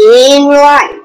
in life.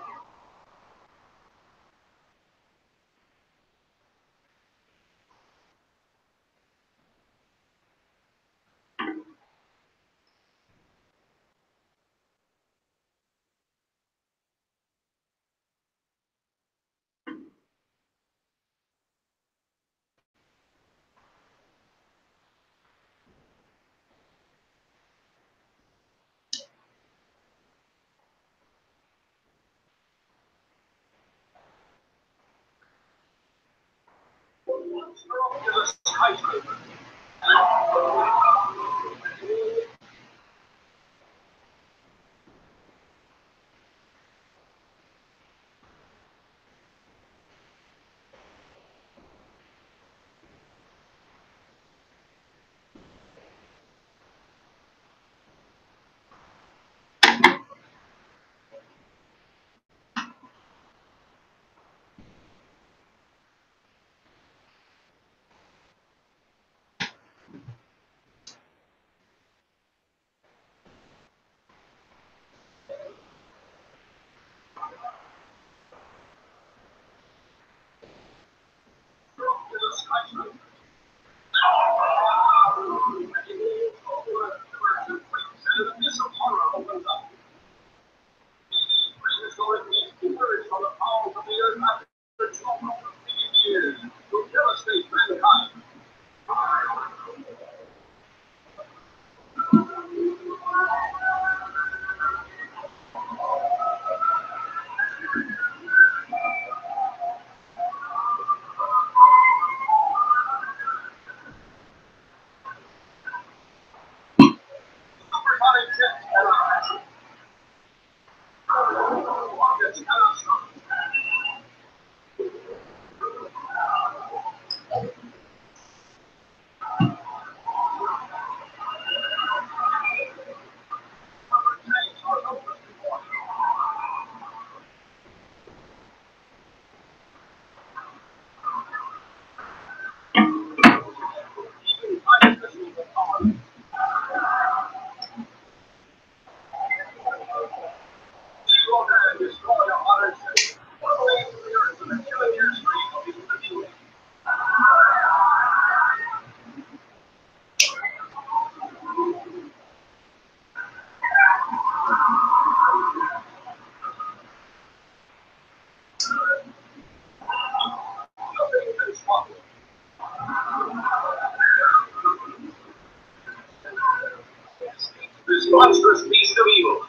This monstrous beast of evil.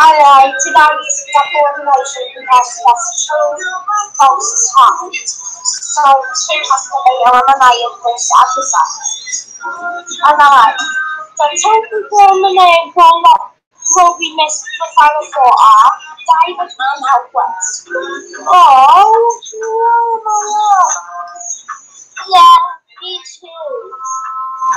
Alright, today's information because that's true, false is hard. So, two has to be eliminated this episode. Alright, the two people eliminated will be missed for final four are David and Elquist. Oh my god. Yeah, me too.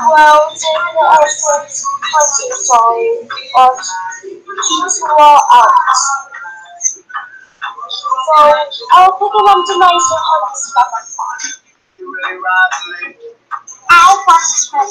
Well, David Elquist was sorry, but he's out. So, I'll pick him up to nice and hot stuff. I'll watch my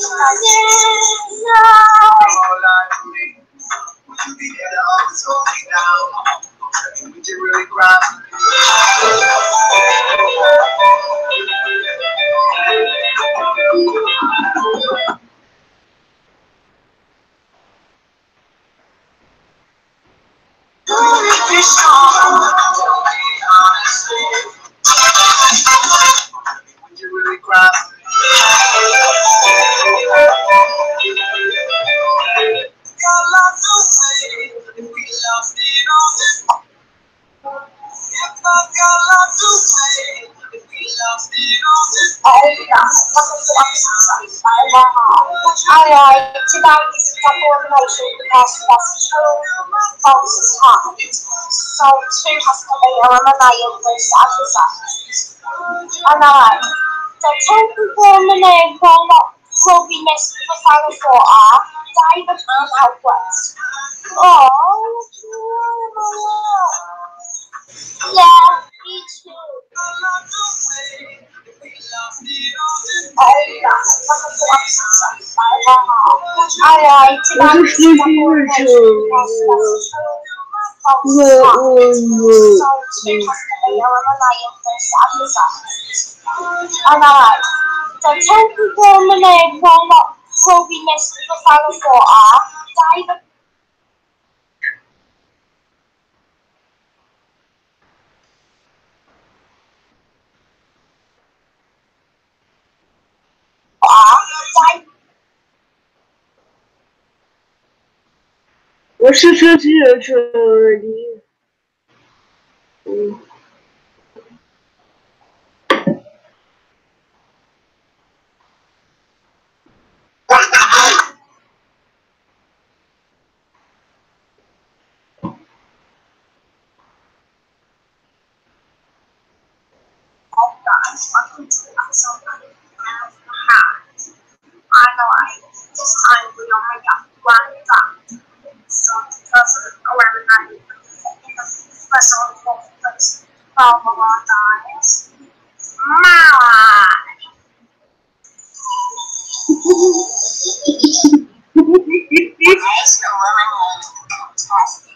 Alright, today's information because that's true, false is hard. So, two has to be eliminated this episode. Alright, the two people eliminated will be missed for final four are David and Elquist. Oh, yeah, me too. Alright, today's information because that's true, false is hard. So, two has to be eliminated this episode. Alright, the two people eliminated will be missed for final four are David.我是车机人车你Welcome to the episode of the Hat. Alright, this time we only got one fact. So, because of eliminating the special importance of our diets, Today's eliminating contest.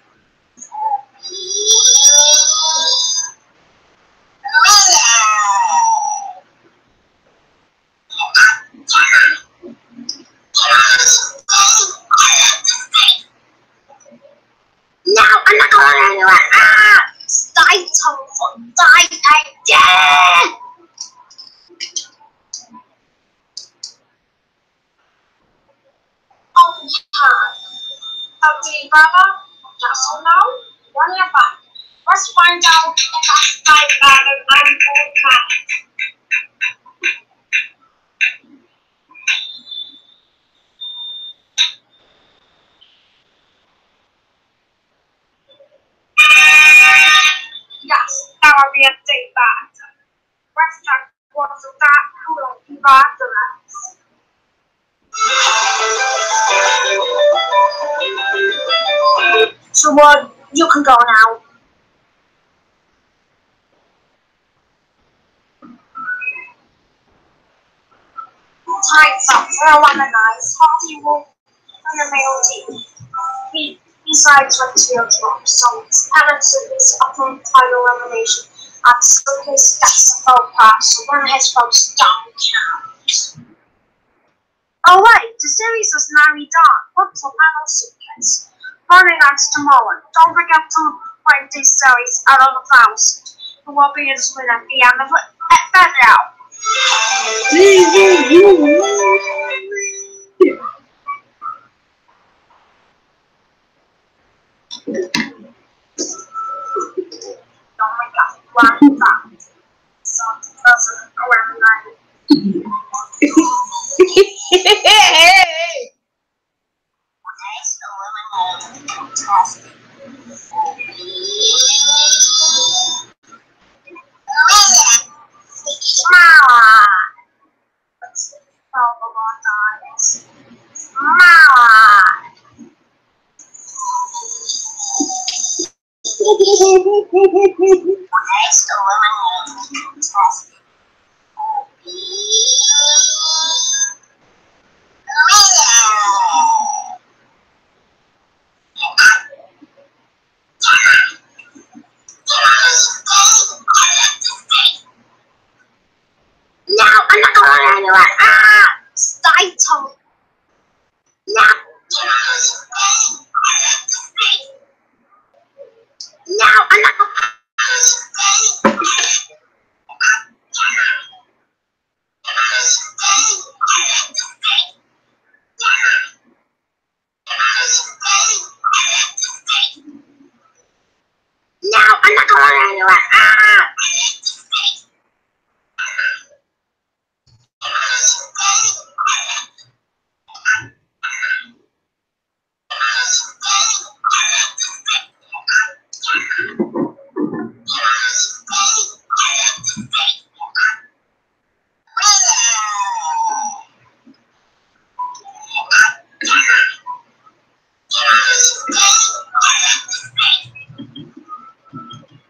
No, I'm not going anywhere. Die, Tom, die again! Oh, yeah. Okay, brother, yes or no? What are you back? Let's find out if that's die brother and old man. Yes, that would be a day back. Let's check what's that cool in bathrooms. So what? You can go now. Time's up for a nice hearty wolf and a male team. Besides Redfield Drop, so Alex is up on final elimination and so his gets a vote pass, so one of his votes don't count. Oh wait, the series is nearly done. What's the final suitcase? Running out tomorrow. Don't forget to rate this series out of 1,000. It will be a win at the end of it. Better out. Oh my god, one fact. So, that's around 9. Let's talk about eyes. Now I'm not going anywhere. Stay tall. Now. Now I'm not going. Now I'm not going anywhere.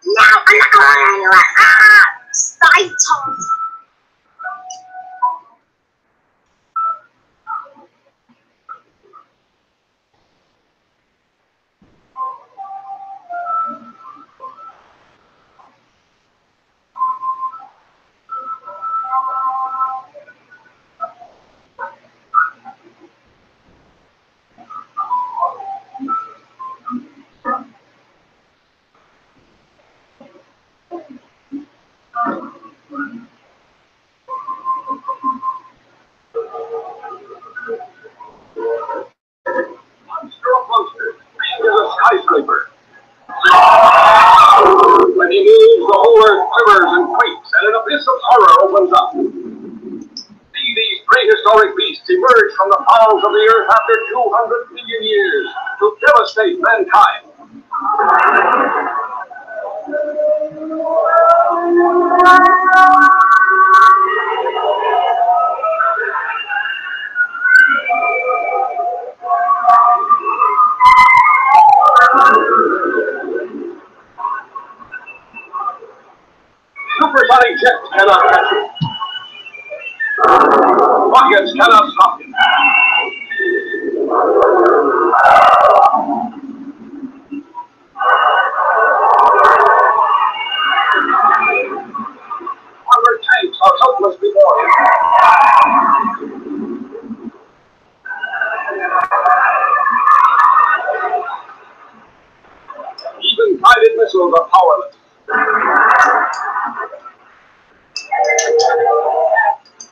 Now I'm not going anywhere. Stay tall. Monster of monsters, big as a skyscraper. When he moves, the whole earth quivers and quakes, and an abyss of horror opens up. See these prehistoric beasts emerge from the bowels of the earth after 200 million years to devastate mankind. Supersonic jets cannot catch him. Rockets cannot stop him. Armored tanks are helpless before him. Even guided missiles are powerless.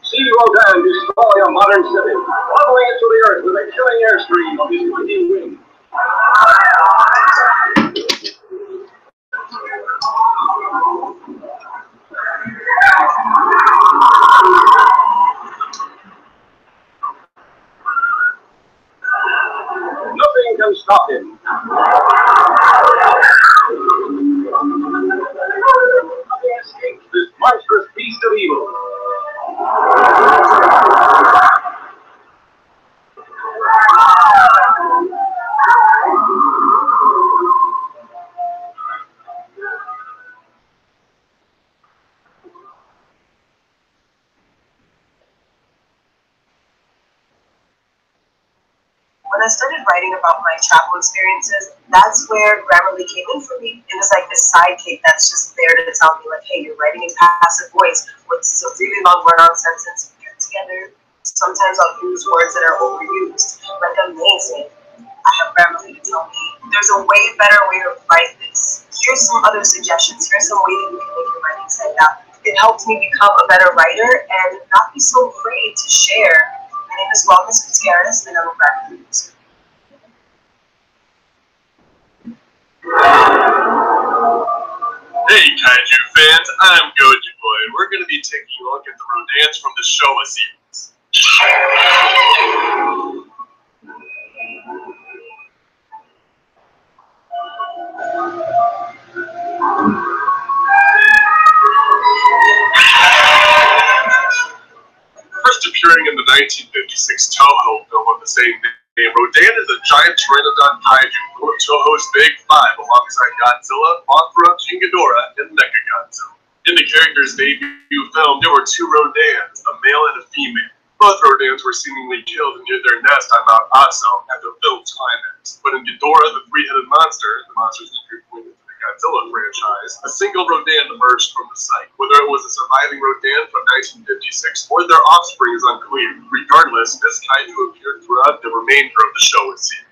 See Rodan destroy a modern city, leveling it to the earth with a killing airstream of his mighty wing. Nothing can stop him. Nothing escapes this monstrous beast of evil. When I started writing about my travel experiences, that's where Grammarly came in for me. It was like this sidekick that's just there to tell me, like, hey, you're writing in passive voice. What's a really long word-on sentence put together? Sometimes I'll use words that are overused, like amazing. I have Grammarly to tell me, there's a way better way to write this. Here's some other suggestions. Here's some way that you can make your writing stand out. it helped me become a better writer and not be so afraid to share. My name is Wellness Gutierrez, and I'm a graphic producer. Hey Kaiju fans, I'm Goji Boy, and we're going to be taking a look at the Rodans from the Showa series. First appearing in the 1956 Toho film of the same name, Rodan is a giant Pteranodon kaiju from Toho's Big Five alongside Godzilla, Mothra, King Ghidorah, and Mechagodzilla. In the character's debut film, there were two Rodans, a male and a female. Both Rodans were seemingly killed near their nest on Mount Aso at the film's climax. But in Ghidorah, the three-headed monster, the monster's entry point into the Godzilla franchise, a single Rodan emerged from the site. Whether it was a surviving Rodan from 1956 or their offspring is unclear. Regardless, this kaiju appeared throughout the remainder of the Showa series.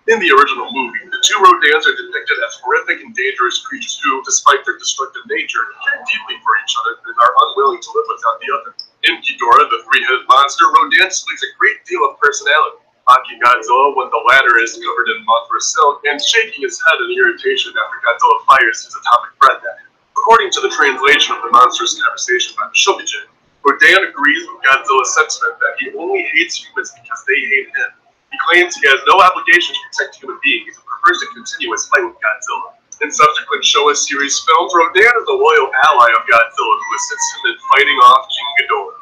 In the original movie, the two Rodans are depicted as horrific and dangerous creatures who, despite their destructive nature, care deeply for each other and are unwilling to live without the other. In Ghidorah, the three-headed monster, Rodan displays a great deal of personality, mocking Godzilla when the latter is covered in Mothra's silk and shaking his head in irritation after Godzilla fires his atomic breath at him. According to the translation of the monster's conversation by Shobijin, Rodan agrees with Godzilla's sentiment that he only hates humans because they hate him. He claims he has no obligation to protect human beings and prefers to continue his fight with Godzilla. In subsequent Showa series films, Rodan is a loyal ally of Godzilla who assists him in fighting off King Ghidorah.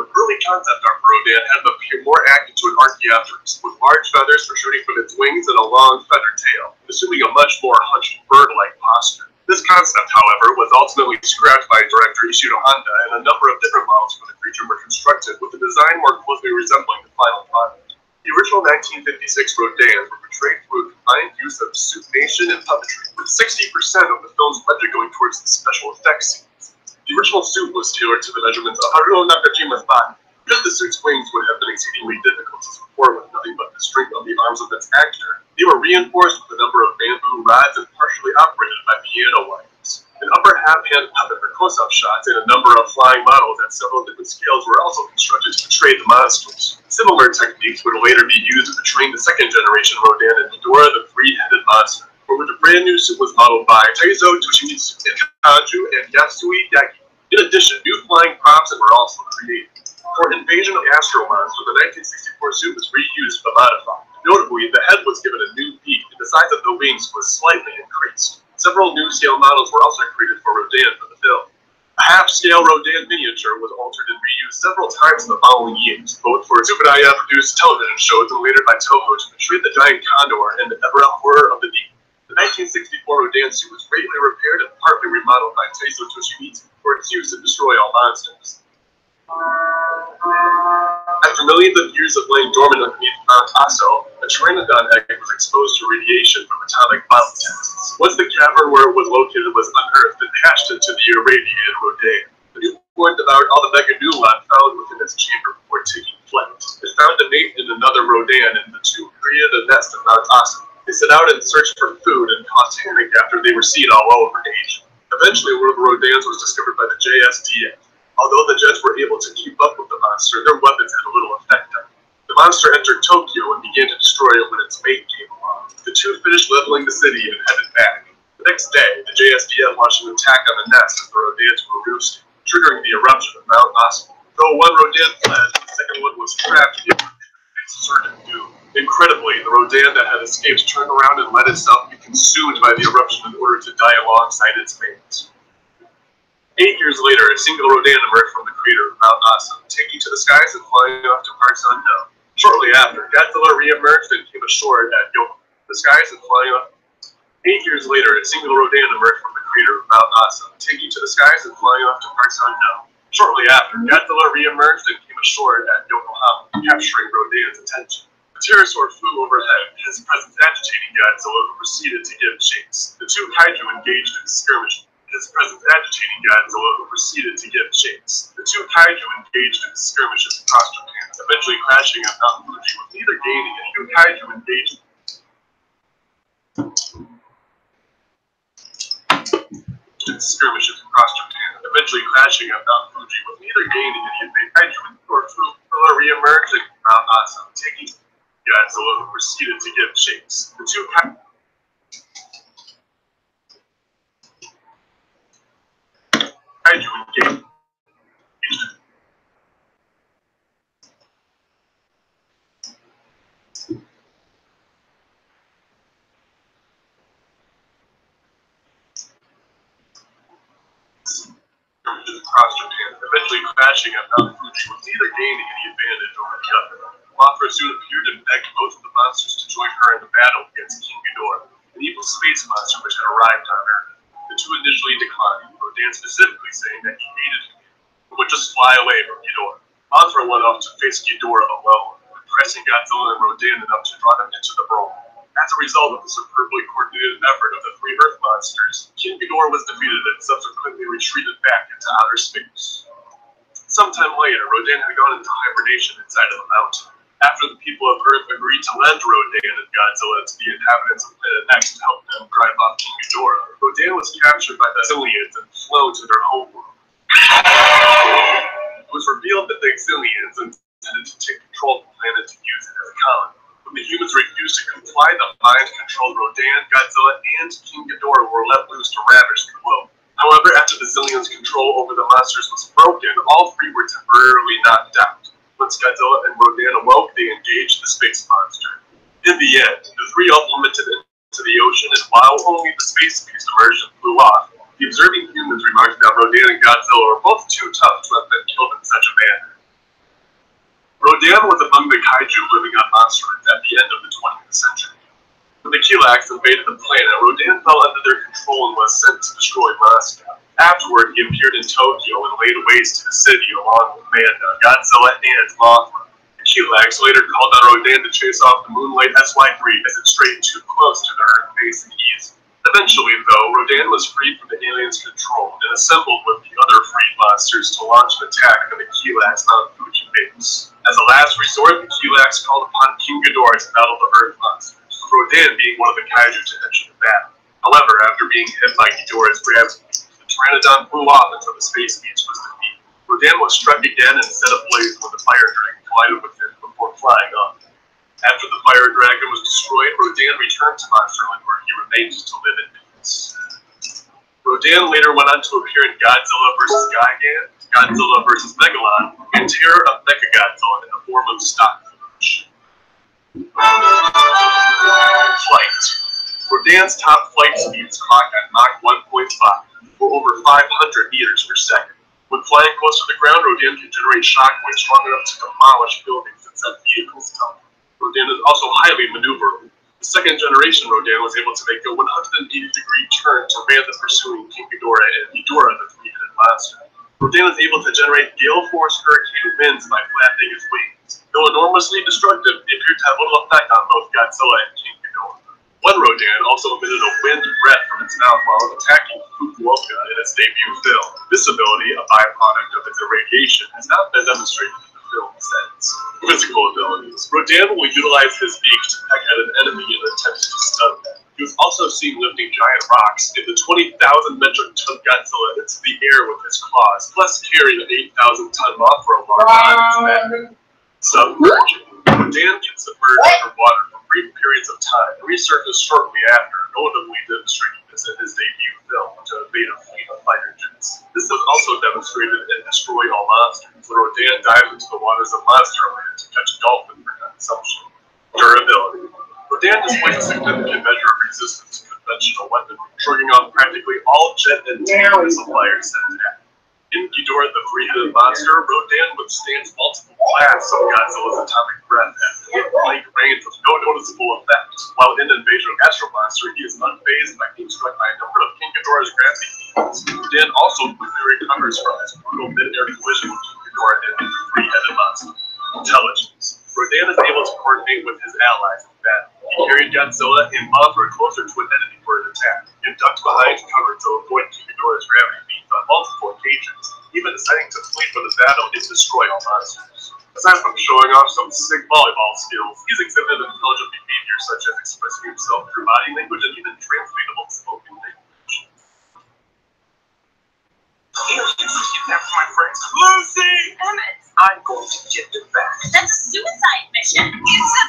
Early concept art for Rodan had him appear more akin to an Archaeopteryx, with large feathers protruding from its wings and a long feathered tail, assuming a much more hunched bird-like posture. This concept, however, was ultimately scrapped by director Ishiro Honda, and a number of different models for the creature were constructed with a design more closely resembling the final product. The original 1956 Rodans were portrayed through a combined use of suitmation and puppetry, with 60% of the film's budget going towards the special effects scenes. The original suit was tailored to the measurements of Haruo Nakajima's body. Because the suit's wings would have been exceedingly difficult to support with nothing but the strength of the arms of its actor, they were reinforced with a number of bamboo rods and partially operated by piano wires. An upper half-hand puppet for close-up shots and a number of flying models at several different scales were also constructed to portray the monsters. Similar techniques would later be used to portray the second-generation Rodan and Ghidorah, the three-headed monster, for which a brand new suit was modeled by Taizo Toshimitsu and Kanju and Yasui Yagi. In addition, new flying props were also created. For Invasion of Astro Monster, the 1964 suit was reused but modified. Notably, the head was given a new beak, and the size of the wings was slightly increased. Several new scale models were also created for Rodan for the film. A half-scale Rodan miniature was altered and reused several times in the following years, both for Tsubaya-produced television shows and later by Toho to portray the giant condor and the ever horror of the deep. The 1964 Rodan suit was greatly repaired and partly remodeled by Taizo Toshimitsu for its use to destroy all monsters. After millions of years of laying dormant underneath Mount Aso, a Pteranodon egg was exposed to radiation from atomic bomb tests. Once the cavern where it was located was unearthed and hatched into the irradiated Rodan, the newborn devoured all the meganuclei found within its chamber before taking flight. It found a mate in another Rodan, and the two created a nest in Mount Aso. They set out in search for food and caused panic after they were seen all over Asia. Eventually, one of the Rodans was discovered by the JSDF. Although the Jets were able to keep up with the monster, their weapons had a little effect on it. The monster entered Tokyo and began to destroy it when its mate came along. The two finished leveling the city and headed back. The next day, the JSDF launched an attack on the nest as the Rodans were roosting, triggering the eruption of Mount Aso. Though one Rodan fled, the second one was trapped in the eruption and faced certain doom. Incredibly, the Rodan that had escaped turned around and let itself be consumed by the eruption in order to die alongside its mates. 8 years later, a single Rodan emerged from the crater of Mount Aso, taking to the skies and flying off to parts unknown. Shortly after, Godzilla re-emerged and came ashore at Yokohama. The skies and flying off. 8 years later, a single Rodan emerged from the crater of Mount Aso, taking to the skies and flying off to parts unknown. Shortly after, Godzilla re-emerged and came ashore at Yokohama, capturing Rodan's attention. The pterosaur flew overhead, his presence agitating Godzilla, who proceeded to give chase. The two kaiju engaged in skirmish. His presence agitating Godzilla, who proceeded to give chase. The two kaiju engaged in skirmishes across Japan, eventually crashing at Mount Fuji, with neither gaining and two kaiju engaged. skirmishes across Japan, eventually crashing at Mount Fuji with neither gaining any advantage or Fukuoka re-emerging Mount Asa, taking Godzilla, who proceeded to give chase. The two kaiju engaged. Across Japan, eventually crashing at Mount Fuji with neither gaining any advantage over the other. Mothra soon appeared and begged both of the monsters to join her in the battle against King Ghidorah, an evil space monster which had arrived on Earth. The two initially declined, Rodan specifically saying that he hated him and would just fly away from Ghidorah. Mothra went off to face Ghidorah alone, pressing Godzilla and Rodan enough to draw them into the brawl. As a result of the superbly coordinated effort of the three Earth monsters, King Ghidorah was defeated and subsequently retreated back into outer space. Sometime later, Rodan had gone into hibernation inside of the mountain. After the people of Earth agreed to lend Rodan and Godzilla to the inhabitants of Planet X to help them drive off King Ghidorah, Rodan was captured by the Xiliens and flown to their homeworld. It was revealed that the Xiliens intended to take control of the planet to use it as a colony. When the humans refused to comply, the mind-controlled Rodan, Godzilla, and King Ghidorah were let loose to ravage the globe. However, after the Xiliens' control over the monsters was broken, all three were temporarily knocked out. Once Godzilla and Rodan awoke, they engaged the space monster. In the end, the three all plummeted into the ocean, and while only the space beast emerged and flew off, the observing humans remarked that Rodan and Godzilla were both too tough to have been killed in such a manner. Rodan was among the kaiju living on Monster Earth at the end of the 20th century. When the Kilaaks invaded the planet, Rodan fell under their control and was sent to destroy Moscow. Afterward, he appeared in Tokyo and laid waste to the city along with Manda, Godzilla, and Mothra. The Kilaaks later called on Rodan to chase off the Moonlight SY-3 as it strayed too close to the Earth base in ease. Eventually, though, Rodan was freed from the aliens' control and assembled with the other freed monsters to launch an attack on the Kilaaks' Mount Fuji base. As a last resort, the Kilaaks called upon King Ghidorah to battle the Earth monsters, with Rodan being one of the kaiju to enter the battle. However, after being hit by Ghidorah's gravity, the Pteranodon flew off until the space beast was defeated. Rodan was struck again and set ablaze when the fire dragon collided with him before flying off. After the fire dragon was destroyed, Rodan returned to Monsterland, where he remained to live in peace. Rodan later went on to appear in Godzilla vs. Gigan, Godzilla vs. Megalon, and Terror of Mechagodzilla in the form of stock footage. Flight. Rodan's top flight speeds clocked at Mach 1.5, or over 500 meters per second. When flying close to the ground, Rodan can generate shockwaves strong enough to demolish buildings and set vehicles down. Rodan is also highly maneuverable. The second generation Rodan was able to make a 180-degree turn to ram the pursuing King Ghidorah and Ghidorah, the three-headed monster. Rodan is able to generate gale-force hurricane winds by flapping his wings. Though enormously destructive, they appear to have little effect on both Godzilla and King Ghidorah. One Rodan also emitted a wind breath from its mouth while attacking Fukuoka in its debut film. This ability, a byproduct of its irradiation, has not been demonstrated in the film since. Physical abilities. Rodan will utilize his beak to peck at an enemy in an attempt to stun them. He was also seen lifting giant rocks in the 20,000 metric ton Godzilla into the air with his claws, plus carrying an 8,000-ton Mothra along behind his back. Submerging. Rodan can submerge underwater for brief periods of time and resurface shortly after, notably demonstrating this in his debut film to evade a fleet of fighter jets. This was also demonstrated in Destroy All Monsters, where Rodan dives into the waters of Monsterland to catch a dolphin for consumption. Durability. Rodan displays a significant measure of resistance to conventional weaponry, shrugging off practically all jet and tank missile fires sent at him. In Ghidorah, the three-headed monster, Rodan withstands multiple blasts of Godzilla's atomic breath at point-blank range with no noticeable effect. While in Invasion of Astro Monster, he is unfazed by being struck by a number of King Ghidorah's gravity fields. Rodan also quickly recovers from his brutal mid-air collision with King Ghidorah and the three-headed monster. Intelligence. Rodan is able to coordinate with his allies in battle. He carried Godzilla and Mothra closer to an enemy for an attack, and ducked behind cover to avoid King Ghidorah's gravity beams on multiple occasions, even deciding to flee for the battle and destroy all monsters. Aside from showing off some sick volleyball skills, he's exhibited intelligent behavior such as expressing himself through body language and even translatable spoken language. Aliens kidnapped my friends. Lucy! Emmett, I'm going to get them back. that's a suicide mission. It's a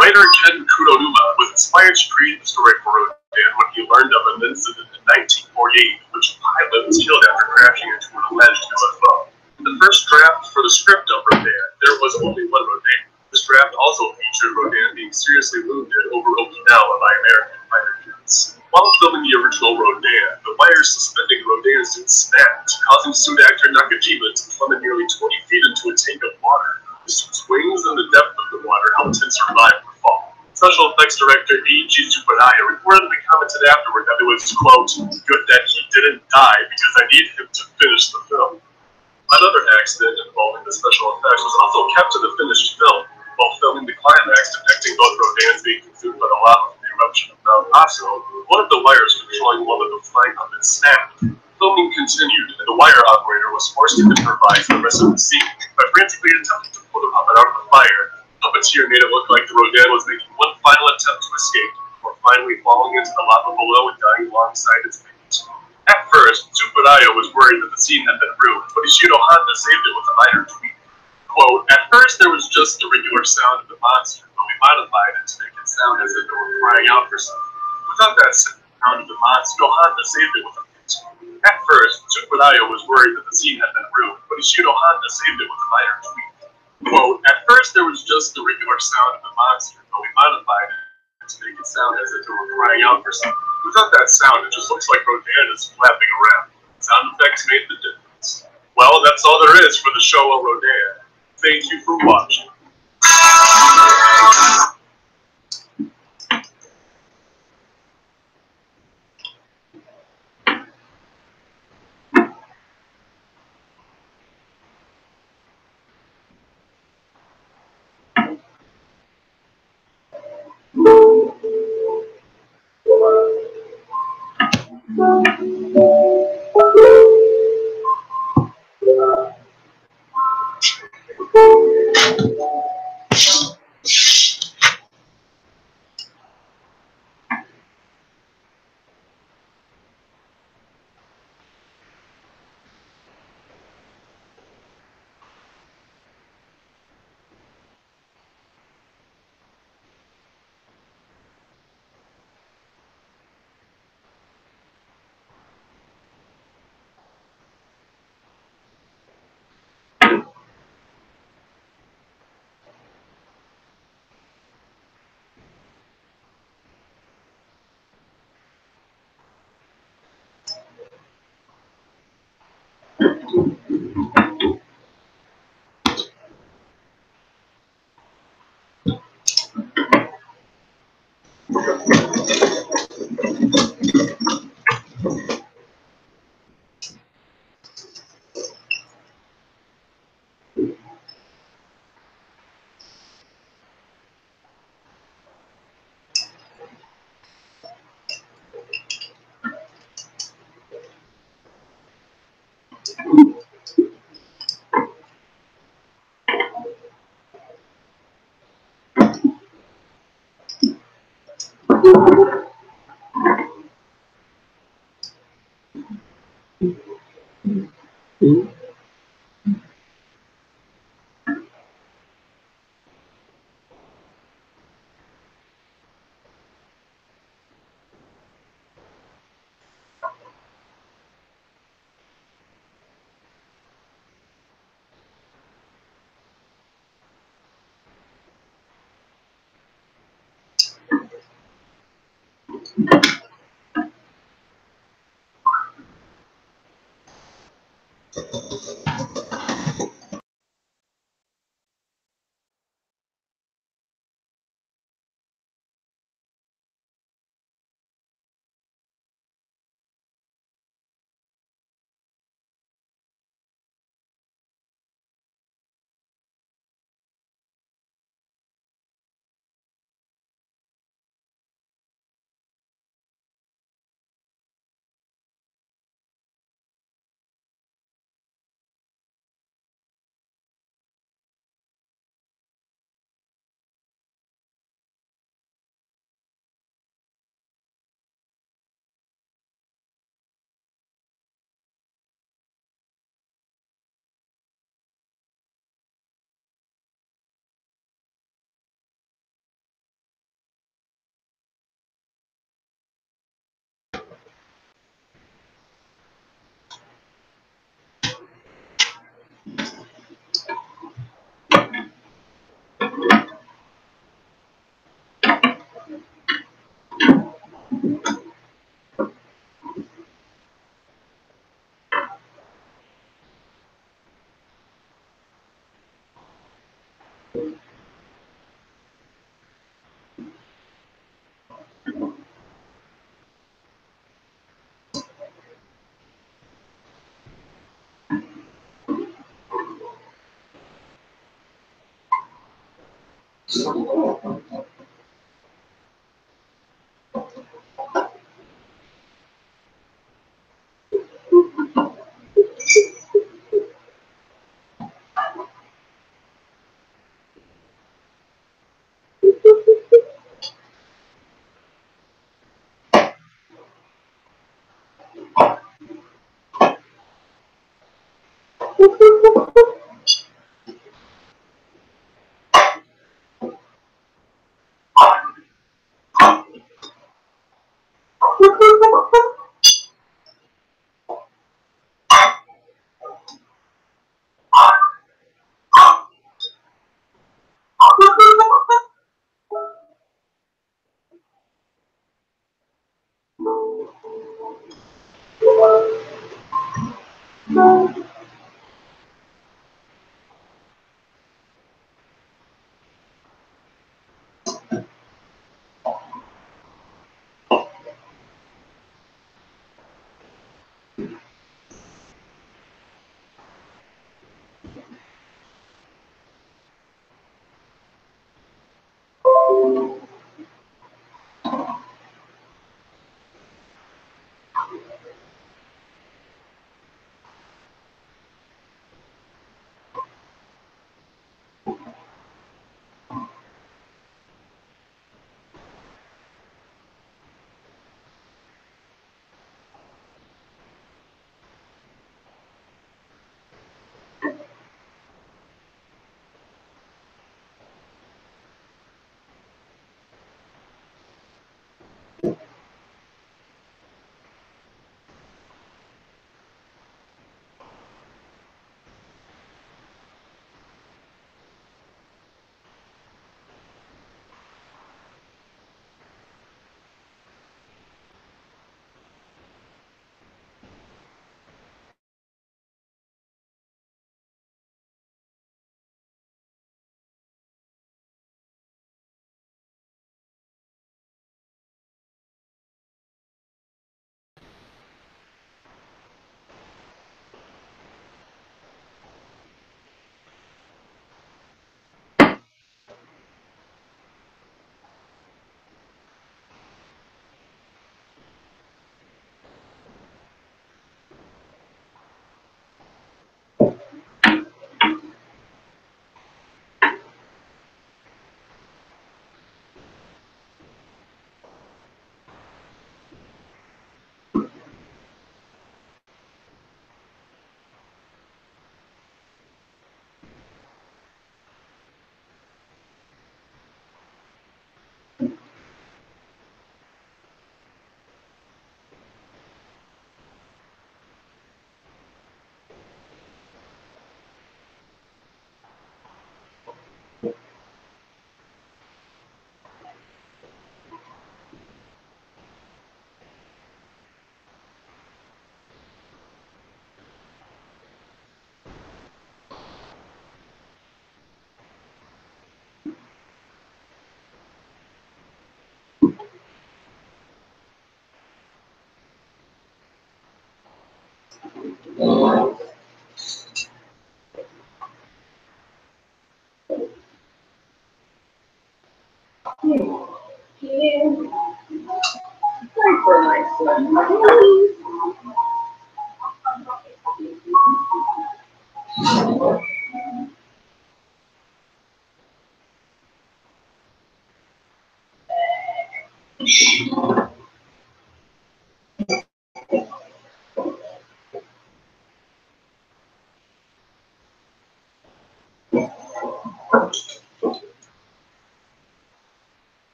Writer Ken Kudonuma was inspired to create the story for Rodan when he learned of an incident in 1948 in which a pilot was killed after crashing into an alleged UFO. In the first draft for the script of Rodan, there was only one Rodan. This draft also featured Rodan being seriously wounded over Okinawa by American fighter jets. While filming the original Rodan, the wires suspending Rodan's suit snapped, causing suit actor Nakajima to plummet nearly 20 feet into a tank of water. The suit's wings and the depth of the water helped him survive the fall. Special effects director Eiji Tsuburaya reportedly commented afterward that it was, quote, good that he didn't die because I needed him to finish the film. Another accident involving the special effects was also kept to the finished film. While filming the climax depicting both Rodan's being consumed by the lava from the eruption of Mount Aso, one of the wires controlling one of the flying puppets snapped. Filming continued, and the wire operator was forced to improvise the rest of the scene by frantically attempting to pull the puppet out of the fire. Puppeteer made it look like the Rodan was making one final attempt to escape, before finally falling into the lava below and dying alongside its mate. At first, Tsuburaya was worried that the scene had been ruined, but Ishiro Honda saved it with a minor tweak. Quote, at first there was just the regular sound of the monster, but we modified it to make it sound as if they were crying out for something. Without that sound of the monster, Honda saved it with a tweak. At first, Tsuburaya was worried that the scene had been ruined, but Ishiro Honda saved it with a minor tweak. Quote, at first there was just the regular sound of the monster, but we modified it to make it sound as if they were crying out for something. Without that sound, it just looks like Rodan is flapping around. Sound effects made the difference. Well, that's all there is for the show of Rodan. Thank you for watching.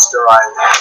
Monster Island.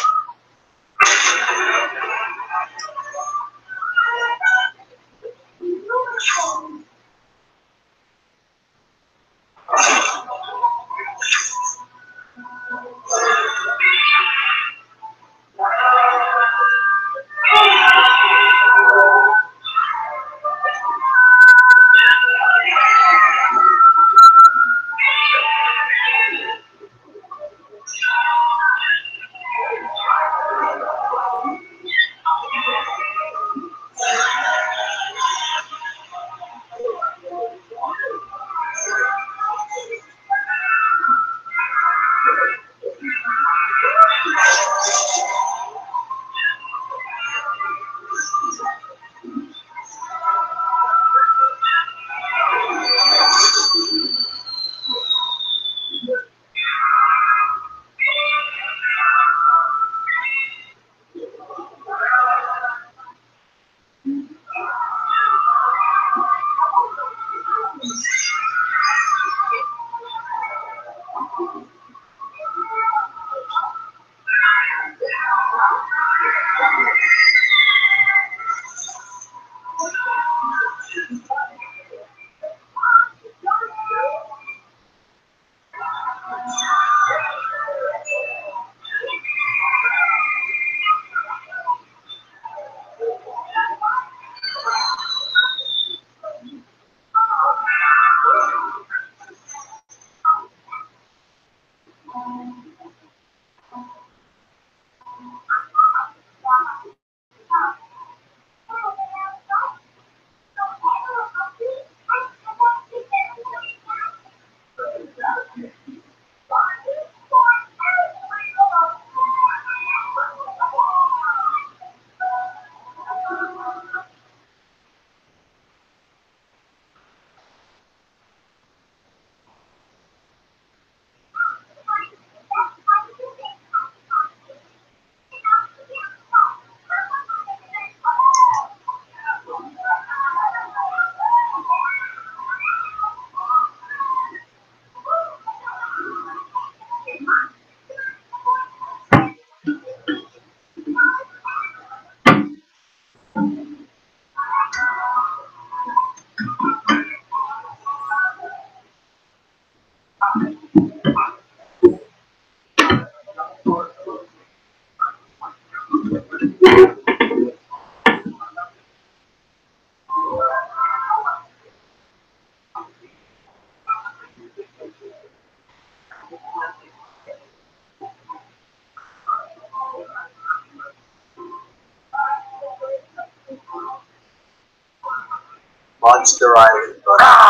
Monster Island. Guys,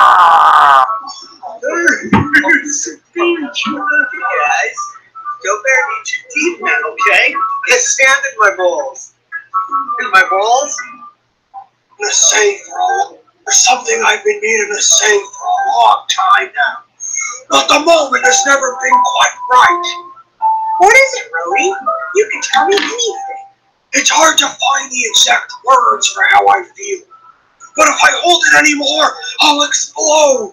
go bear needs your teeth now, okay? There's sand in my balls. In my balls? The safe room. There's something I've been needing to say for a long time now. But the moment has never been quite right. What is it, Rody? You can tell me anything. It's hard to find the exact words for how I feel. But if I hold it anymore, I'll explode.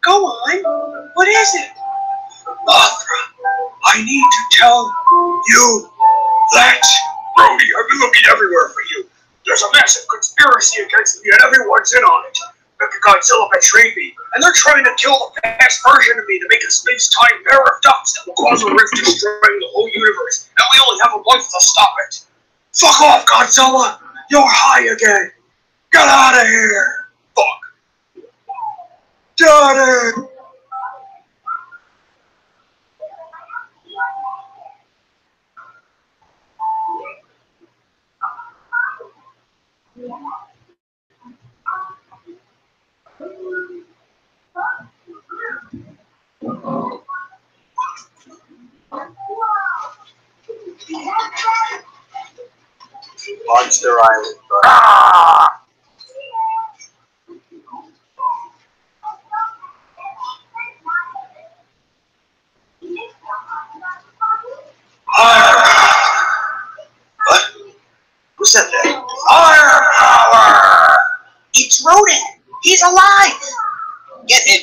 Go on. What is it? Mothra, I need to tell you that. Brody, I've been looking everywhere for you. There's a massive conspiracy against me and everyone's in on it. Godzilla betrayed me, and they're trying to kill the past version of me to make a space-time pair of ducks that will cause a rift destroying the whole universe, and we only have a month to stop it. Fuck off, Godzilla! You're high again! Get out of here! Fuck! Daddy! Monster Island. What? Who said that? Firepower! It's Rodan. He's alive. Get him.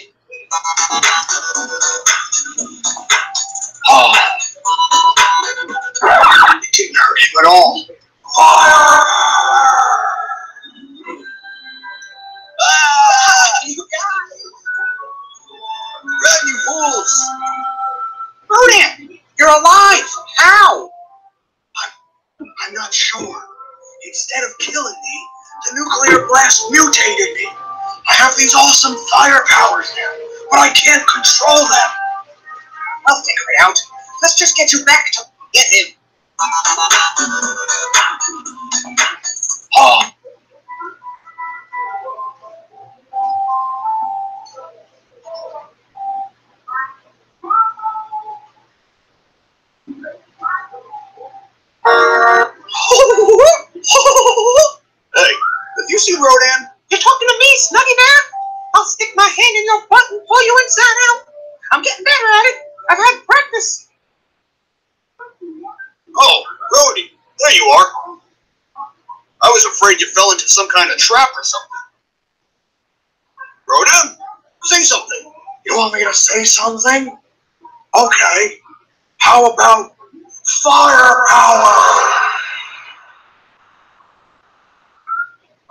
Oh. You're alive! How? I'm not sure. Instead of killing me, the nuclear blast mutated me. I have these awesome fire powers now, but I can't control them. I'll figure it out. Let's just get you back to get him. Oh. Hey, if you see Rodan, you're talking to me, Snuggy Bear. I'll stick my hand in your butt and pull you inside out. I'm getting better at it. I've had practice. Oh, Rody, there you are. I was afraid you fell into some kind of trap or something. Rodan, say something. You want me to say something? Okay. How about firepower?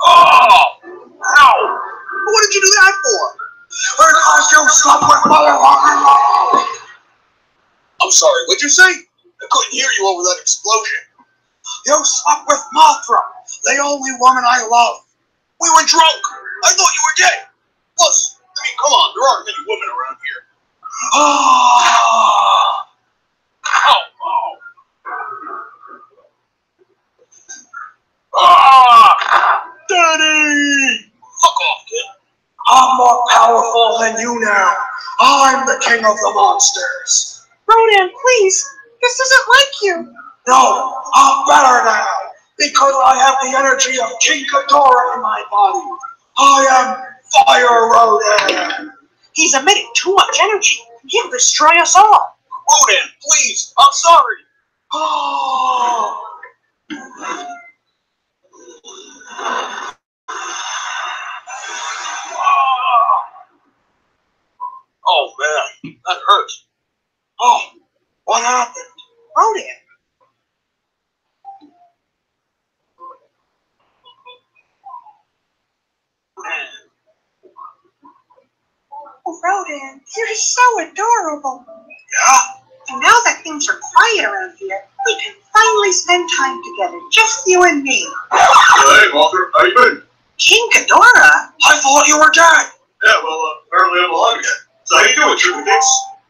Oh! Ow! What did you do that for? Because you slept with motherfucker! I'm sorry, what'd you say? I couldn't hear you over that explosion. You slept with Mothra, the only woman I love. We were drunk. I thought you were dead. Plus, I mean, come on, there aren't many women around here. Ah! Oh, oh. Ah! Daddy! Fuck off, kid. I'm more powerful than you now. I'm the king of the monsters. Rodan, please. This isn't like you. No, I'm better now. Because I have the energy of King Ghidorah in my body. I am Fire Rodan. He's emitting too much energy. He'll destroy us all. Rodan, please. I'm sorry. Oh. Oh, man. That hurts. Oh, what happened? Rodan. Oh, Rodan, you're so adorable. Yeah? And now that things are quiet around here, we can finally spend time together, just you and me. Hey, Walter, how you been? King Ghidorah? I thought you were dead. Yeah, well, apparently I'm alive again. So how you doing, Triple Fix?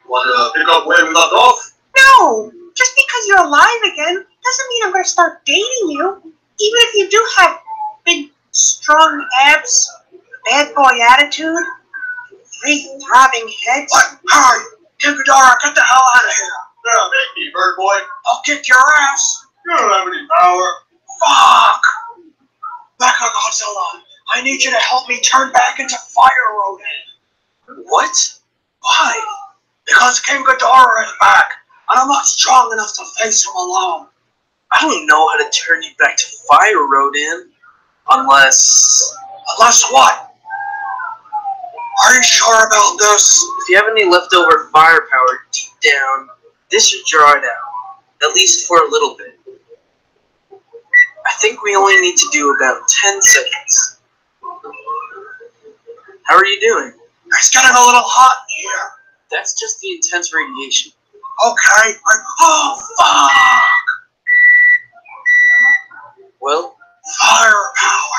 Want to pick up where we left off? No! Just because you're alive again doesn't mean I'm going to start dating you. Even if you do have big, strong abs, a bad boy attitude, 3 throbbing heads. What? Hurry! King Ghidorah, get the hell out of here. Yeah, make me, bird boy. I'll kick your ass. You don't have any power. Fuck! Mecha Godzilla, I need you to help me turn back into Fire Rodan. What? Why? Because King Ghidorah is back, and I'm not strong enough to face him alone. I don't know how to turn you back to Fire Rodan. Unless what? Are you sure about this? if you have any leftover firepower deep down, this should draw it out. At least for a little bit. I think we only need to do about 10 seconds. How are you doing? It's getting a little hot in here. That's just the intense radiation. Okay. Oh, fuck! Well, Firepower.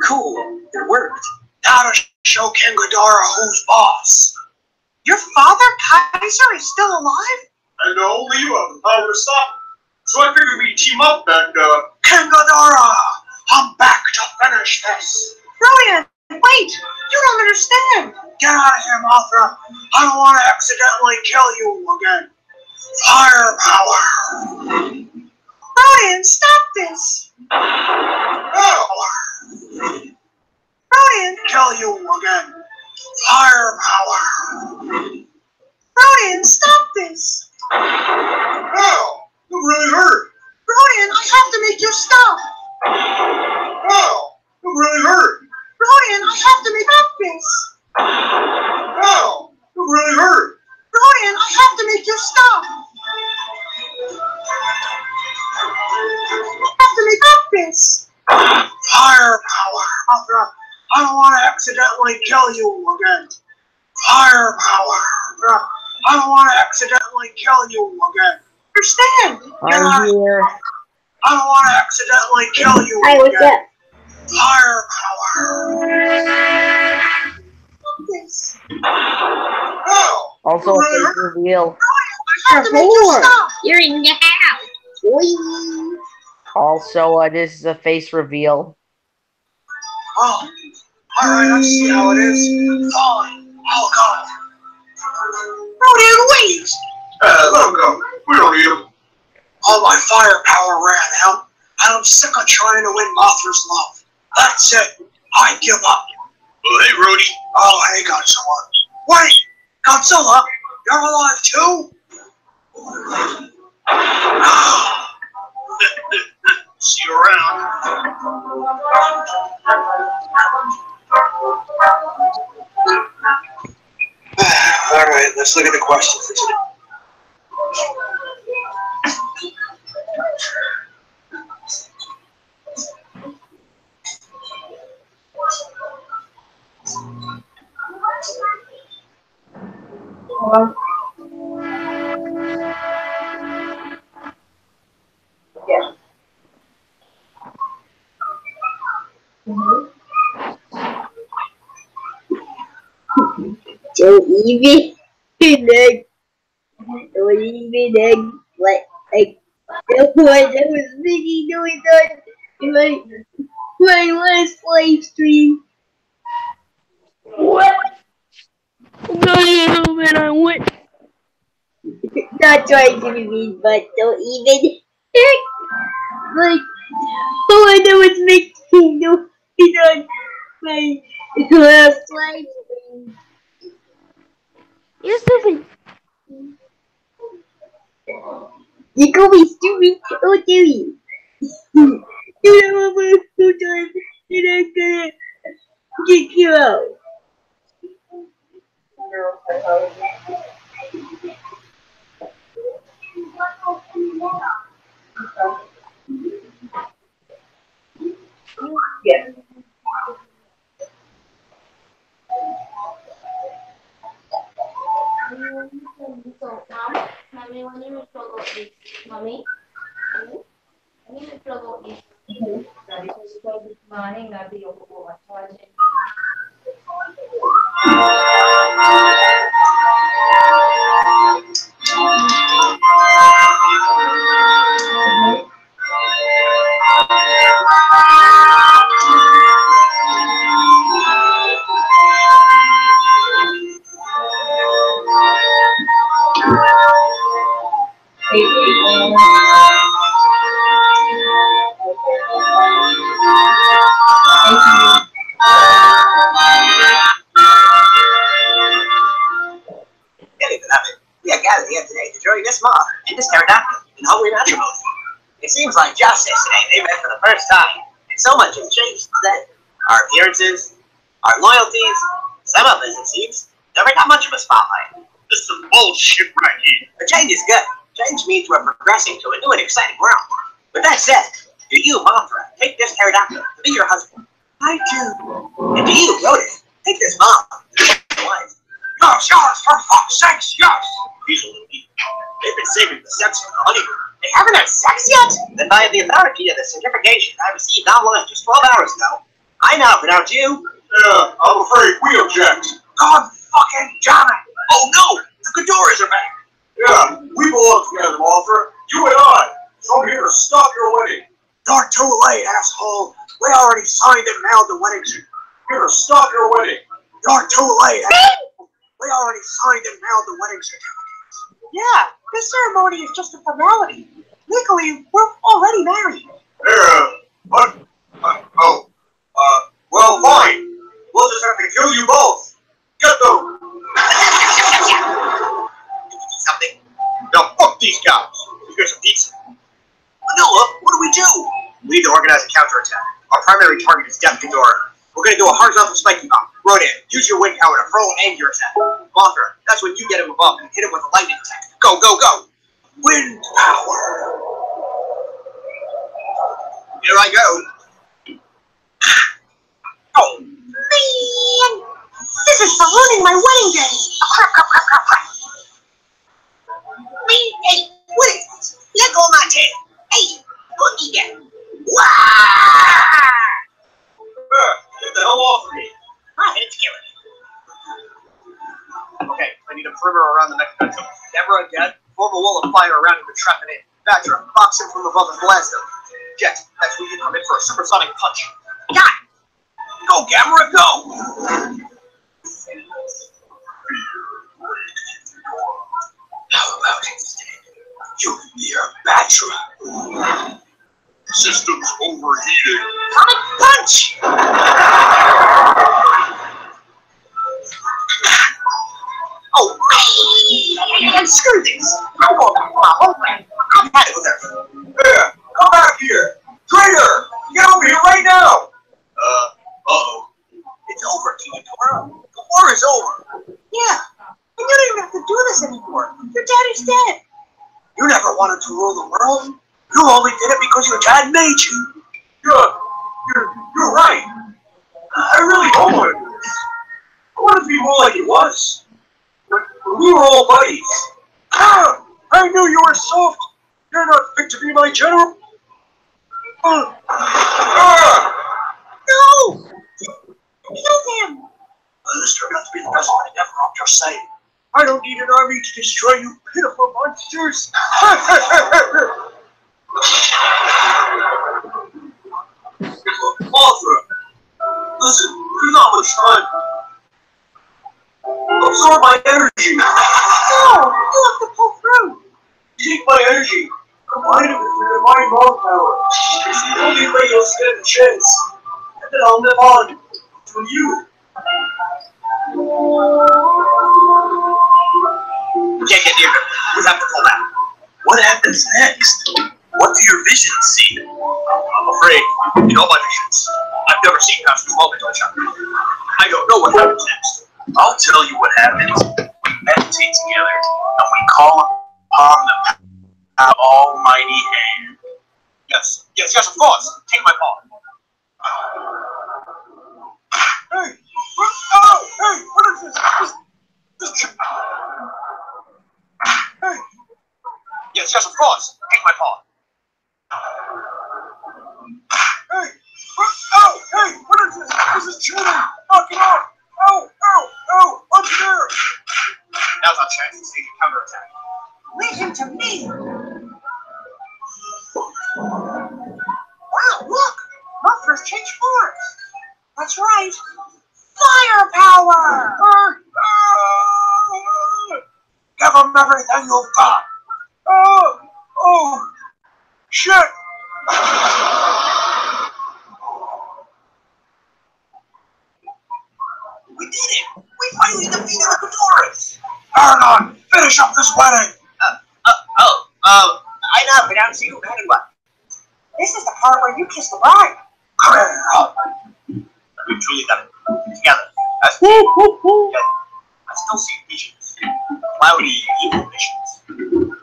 cool. It worked. Now to show King Ghidorah who's boss. Your father, Kaiser, is still alive? And only you have the power to stop him. So I figured we'd team up and, King Ghidorah, I'm back to finish this. Rodan, wait! You don't understand! Get out of here, Mothra. I don't want to accidentally kill you again. Firepower. Rodan, stop this! Power. Rodan! Kill you again. Firepower. Rodan, stop this! Ow, it really hurt. Rodan, I have to make you stop! Ow, it really hurt. Rodan, I have to make this! Ow, it really hurt. Rodan, I have to make you stop! I have to make this! Firepower. Mothra, I don't want to accidentally kill you again. Firepower. I don't want to accidentally kill you again. Understand? I'm here. I don't want to accidentally kill you Hey, what's again. up? Fire power. Yes. Oh, Also a face reveal. I have to make your stuff. You're in the house. Whee! Also, this is a face reveal. oh. Alright, I see how it is. Fine. Oh, God. Rodan, wait! Let him go. We don't need him. All my firepower ran out, and I'm sick of trying to win Mothra's love. That's it. I give up. Oh, hey, Rhodey. Oh, hey, Godzilla. Wait! Godzilla, you're alive too? See you around. Alright, let's look at the question for today. Don't even egg. Don't even egg. What? Like, that was Mickey doing that in my last live stream. What? No, man, I went. Not trying to be mean, but don't even. Like, oh, I know it's Mickey doing on my last live stream. You're stupid. You call me stupid? How dare you? You know what two times and I'm gonna kick you out. Yeah. Mommy, when you struggle this, mommy, when you struggle this, because this morning I'll be over watching. We are gathered here today to join this mob and this pterodactyl in holy matrimony. It seems like just yesterday they met for the first time, and so much has changed since then. Our appearances, our loyalties, some of us, it seems, never got much of a spotlight. This is some bullshit right here. But change is good. Change means we're progressing to a new and exciting world. With that said, do you, Mothra, take this pterodactyl to be your husband? I do. And do you, Rodan, take this mom to be your wife? Yes, for fuck's sakes, yes! These little people. They've been saving the sex for the honeymoon. They haven't had sex yet? Then by the authority of the certification I received online just 12 hours ago, I now pronounce you. Yeah, I'm afraid we object. God fucking damn it! Oh no! The Ghidorahs are back! Yeah, we belong together, Mothra. You and I. So I'm here to stop your wedding. You're too late, asshole. We already signed and mailed the wedding certificate. Here to stop your wedding. You're too late, asshole. We already signed and mailed the wedding certificates. Yeah, this ceremony is just a formality. Legally, we're already married. What? Well, fine. We'll just have to kill you both. Get them. Something. Now, fuck these guys. You guys are decent. Manila, what do we do? We need to organize a counterattack. Our primary target is Death Ghidorah. We're going to do a horizontal spiky bomb. Rodan, use your wind power to hurl and your attack. Mothra, that's when you get him above and hit him with a lightning attack. Go, go, go! Wind power! Here I go. Oh, man! This is for ruining my wedding day! Crap, crap, crap, crap, crap. Form a wall of fire around him and trap it in. Badger, box him from above and blast him. Jet, that's where you come in for a supersonic punch. Got it! Go, Gamera, go! How about instead? You can be our Batra. System's overheating. Sonic punch! Oh, and screw this. I'm going back to my homeland. I'm had it with her. Yeah, come back here. Traitor, get over here right now. Uh-oh. It's over, King Tora. The war is over. Yeah, and you don't even have to do this anymore. Your daddy's dead. You never wanted to rule the world. You only did it because your dad made you. You're right. I really don't want to do this. I want to be more like it was. When we were all buddies. Ah, I knew you were soft. You're not fit to be my general. No! You killed him! This turned out to be the best one ever, I'm just saying. I don't need an army to destroy you pitiful monsters. Mothra! Listen, there's not much time. Absorb my energy. No! You have to pull through. Take my energy. Combine it with your divine love power. It's the only way you'll stand a chance. And then I'll live on. For you. We can't get near him. We have to pull back. What happens next? What do your visions see? I'm afraid you know my visions. I've never seen past this moment, I don't know what happens next. I'll tell you what happens. We meditate together, and we call upon the almighty hand. Yes, of course. Take my paw. Hey! Oh! Hey! What is this? Hey! Yes, of course. Take my paw. Hey! Oh! Hey! What is this? This is cheating! Knock it off! Oh! Oh! Oh! Up there! Now's our chance to see a counterattack. Leave him to me! Wow, look! Mothra's changed forms! That's right! Firepower! Give him everything you've got! Oh! Oh! Shit! We did it! We finally defeated the Taurus! Rodan, finish up this wedding! I know, but I'm you, man, what? This is the part where you kiss the bride. Come here! We truly got it together. I still see visions. Cloudy, evil visions.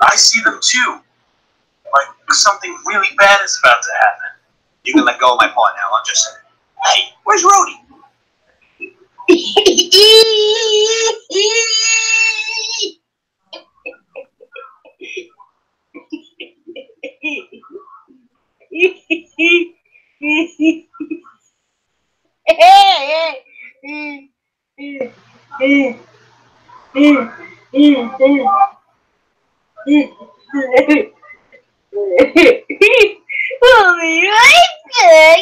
I see them too. Like something really bad is about to happen. You can let go of my paw now, I'm just saying. Hey, where's Rhodey? I'll be right back.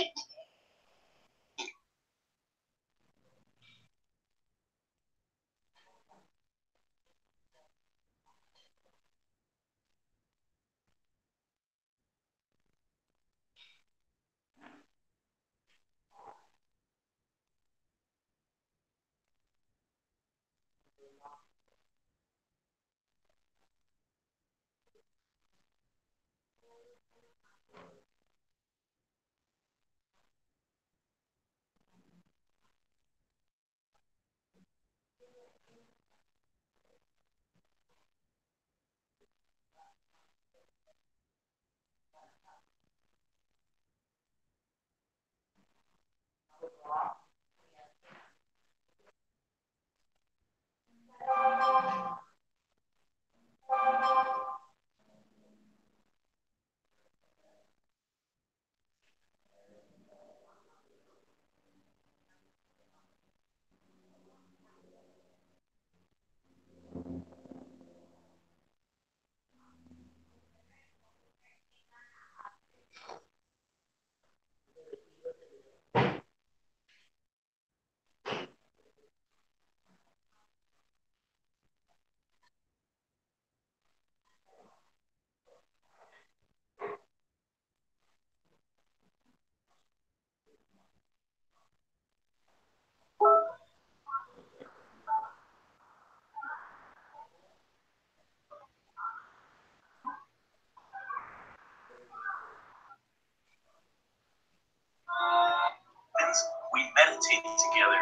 together.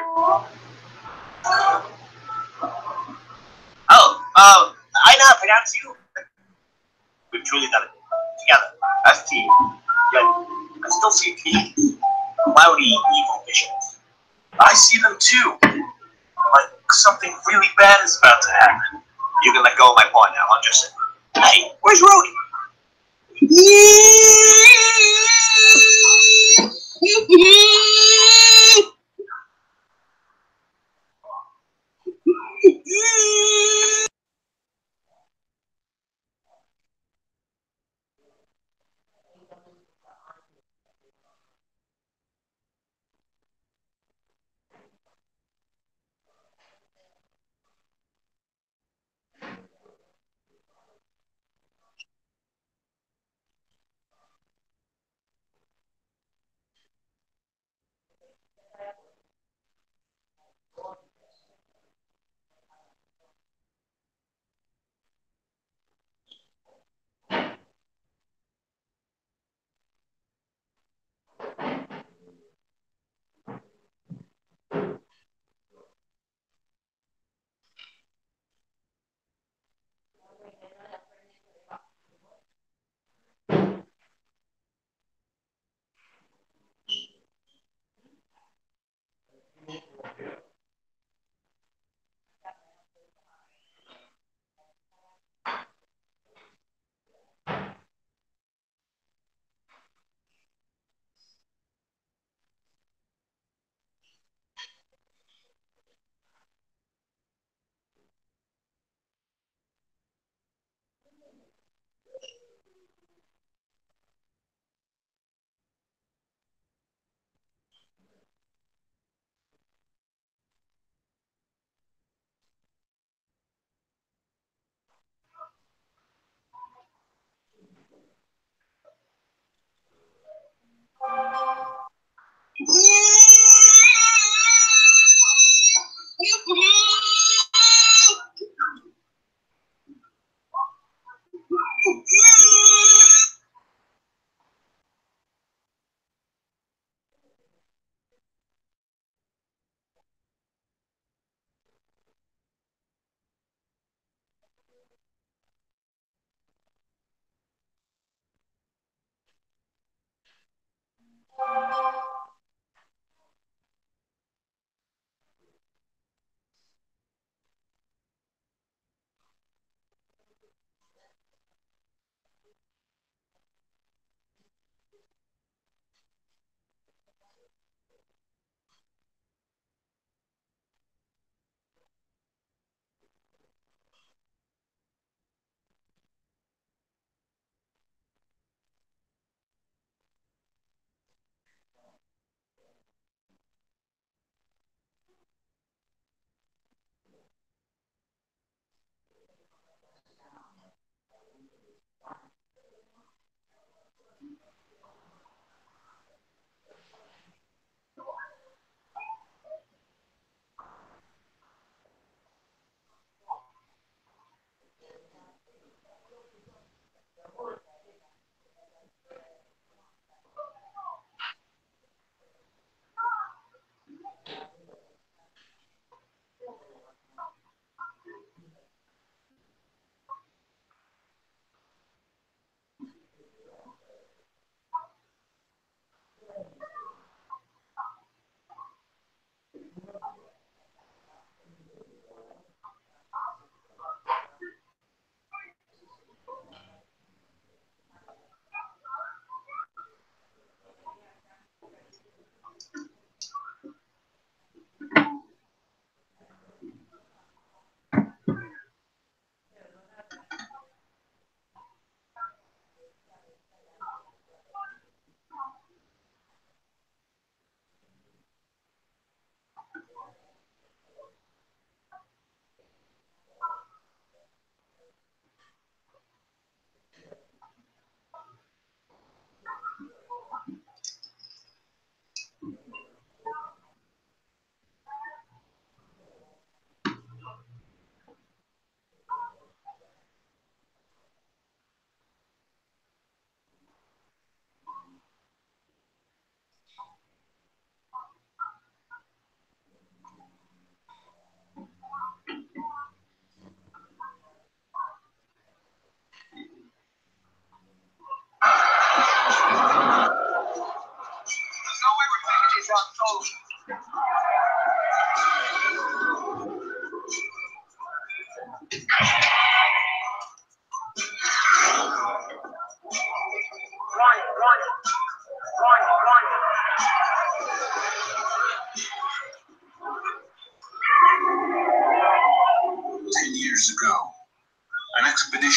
Oh, I know how to pronounce you. We've truly done it. Together. As a team. Yet, I still see cloudy, evil visions. I see them too. Like something really bad is about to happen. You can let go of my paw now. I'm just... Hey, where's Rody?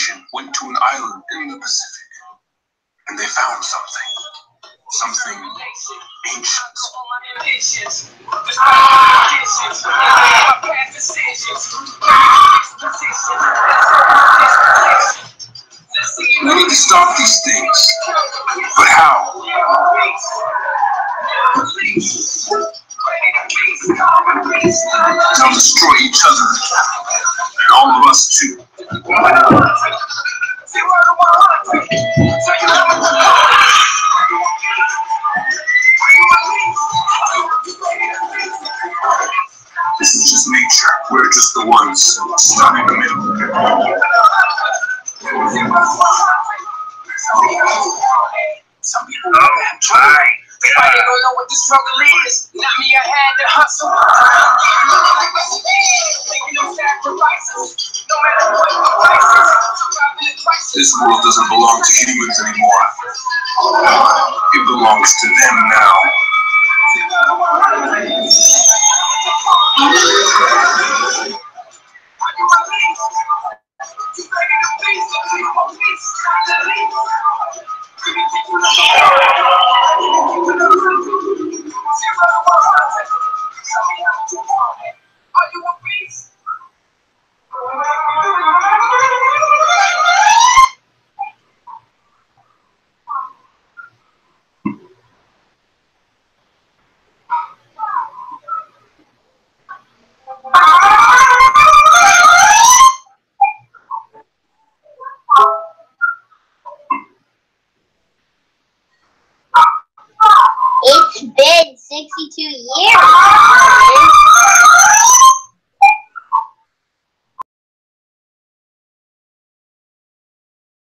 expedition went to an island in the Pacific, and they found something. Something ancient. We need to stop these things. But how? They'll destroy each other. And all of us too. This is just nature. We're just the ones stuck in the middle. Some people have tried. They don't know what the struggle is. Not me, I had to hustle. Making them sacrifices. No matter what the prices. This world doesn't belong to humans anymore. It belongs to them now. It's been 62 years.